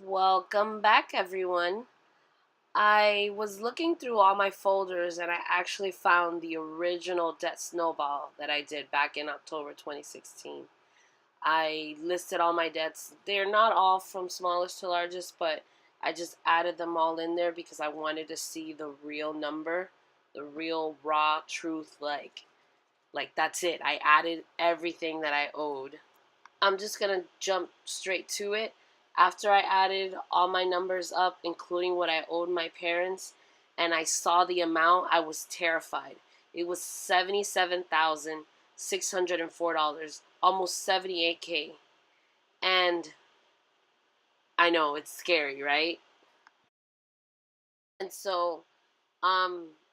Welcome back, everyone. I was looking through all my folders and I actually found the original debt snowball that I did back in October 2016. I listed all my debts. They're not all from smallest to largest, but I just added them all in there because I wanted to see the real number, the real raw truth. Like that's it. I added everything that I owed. I'm just gonna jump straight to it. After I added all my numbers up, including what I owed my parents, and I saw the amount, I was terrified. It was $77,604, almost 78K. And I know it's scary, right? And so,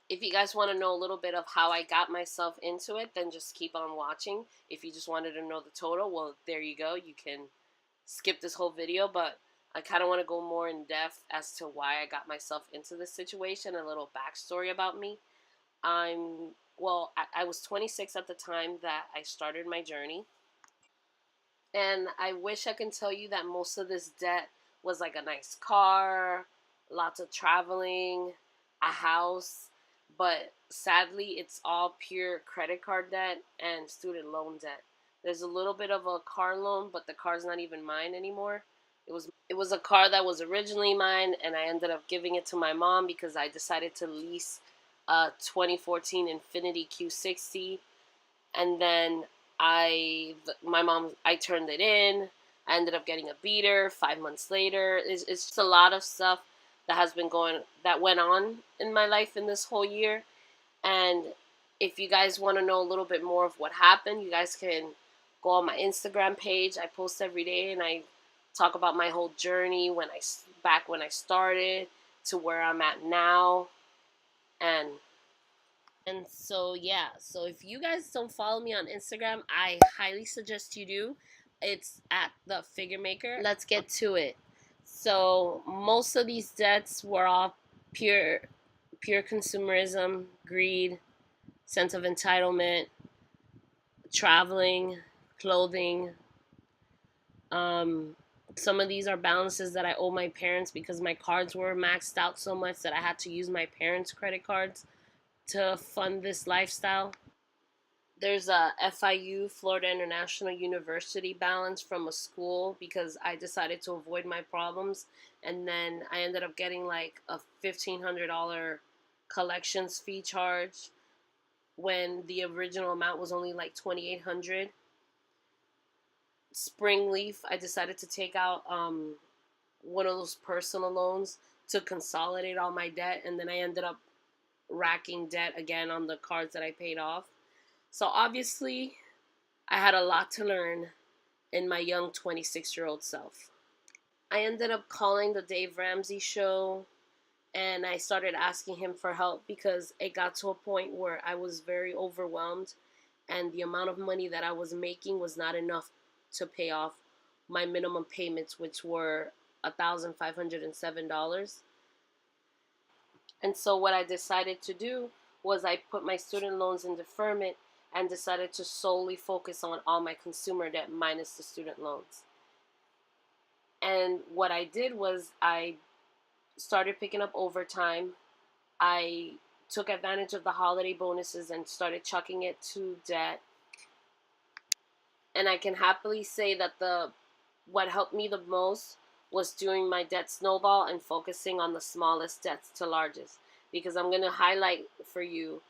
if you guys want to know a little bit of how I got myself into it, then just keep on watching. If you just wanted to know the total, well, there you go. You can skip this whole video, but I kind of want to go more in depth as to why I got myself into this situation, a little backstory about me. I was 26 at the time that I started my journey, and I wish I can tell you that most of this debt was like a nice car, lots of traveling, a house, but sadly, it's all pure credit card debt and student loan debt. There's a little bit of a car loan, but the car's not even mine anymore. It was a car that was originally mine, and I ended up giving it to my mom because I decided to lease a 2014 Infiniti Q60, and then I turned it in. I ended up getting a beater 5 months later. It's just a lot of stuff that went on in my life in this whole year. And if you guys want to know a little bit more of what happened, you guys can go on my Instagram page. I post every day, and I talk about my whole journey when I started to where I'm at now. And so yeah, so if you guys don't follow me on Instagram, I highly suggest you do. It's at the figure maker. Let's get to it. So most of these debts were all pure pure consumerism, greed, sense of entitlement, traveling, clothing. Um, some of these are balances that I owe my parents because my cards were maxed out so much that I had to use my parents' credit cards to fund this lifestyle. There's a FIU, Florida International University balance from a school because I decided to avoid my problems. And then I ended up getting like a $1,500 collections fee charge when the original amount was only like 2,800. Spring Leaf, I decided to take out one of those personal loans to consolidate all my debt. And then I ended up racking debt again on the cards that I paid off. So obviously, I had a lot to learn in my young 26-year-old self. I ended up calling the Dave Ramsey show and I started asking him for help because it got to a point where I was very overwhelmed and the amount of money that I was making was not enough to pay off my minimum payments, which were $1,507. And so what I decided to do was I put my student loans in deferment and decided to solely focus on all my consumer debt minus the student loans. And what I did was I started picking up overtime. I took advantage of the holiday bonuses and started chucking it to debt. And I can happily say that the what helped me the most was doing my debt snowball and focusing on the smallest debts to largest, because I'm going to highlight for you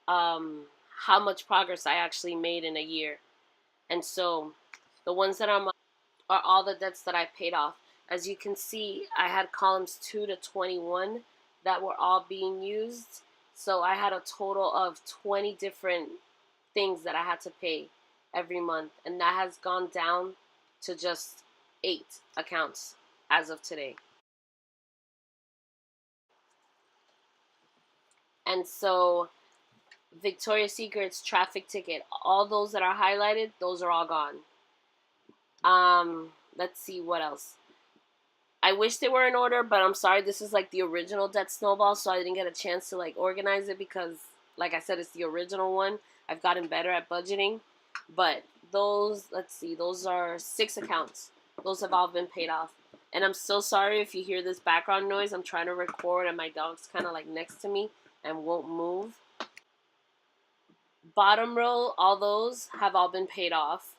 how much progress I actually made in a year. And so the ones that are all the debts that I paid off. As you can see, I had columns 2 to 21 that were all being used. So I had a total of 20 different things that I had to pay every month. And that has gone down to just 8 accounts as of today. And so Victoria's Secret's traffic ticket, all those that are highlighted, those are all gone. Let's see what else. I wish they were in order, but I'm sorry, this is like the original Debt Snowball, so I didn't get a chance to like organize it because, like I said, it's the original one. I've gotten better at budgeting, but those, let's see, those are 6 accounts. Those have all been paid off. And I'm so sorry if you hear this background noise. I'm trying to record and my dog's kind of like next to me and won't move. Bottom row, all those have all been paid off.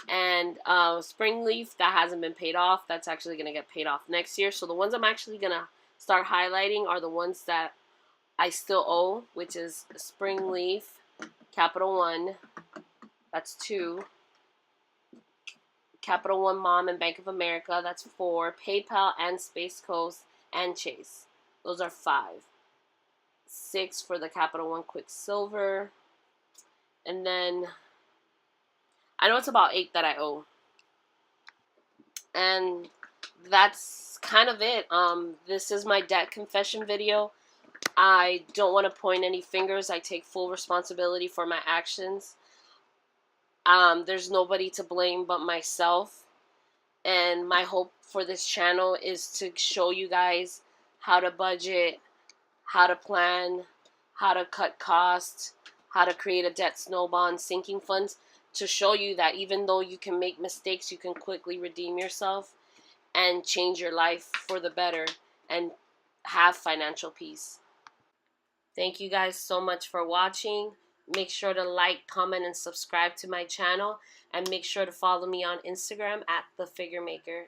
And spring leaf, that hasn't been paid off. That's actually going to get paid off next year. So the ones I'm actually going to start highlighting are the ones that I still owe, which is spring leaf, Capital One, that's 2. Capital One Mom and Bank of America, that's 4. PayPal and Space Coast and Chase, those are 5. 6 for the Capital One Quicksilver. And then I know it's about 8 that I owe. And that's kind of it. This is my debt confession video. I don't want to point any fingers. I take full responsibility for my actions. There's nobody to blame but myself. And my hope for this channel is to show you guys how to budget, how to plan, how to cut costs, how to create a debt snowball and sinking funds, to show you that even though you can make mistakes, you can quickly redeem yourself and change your life for the better and have financial peace. Thank you guys so much for watching. Make sure to like, comment, and subscribe to my channel. And make sure to follow me on Instagram at The Figure Maker.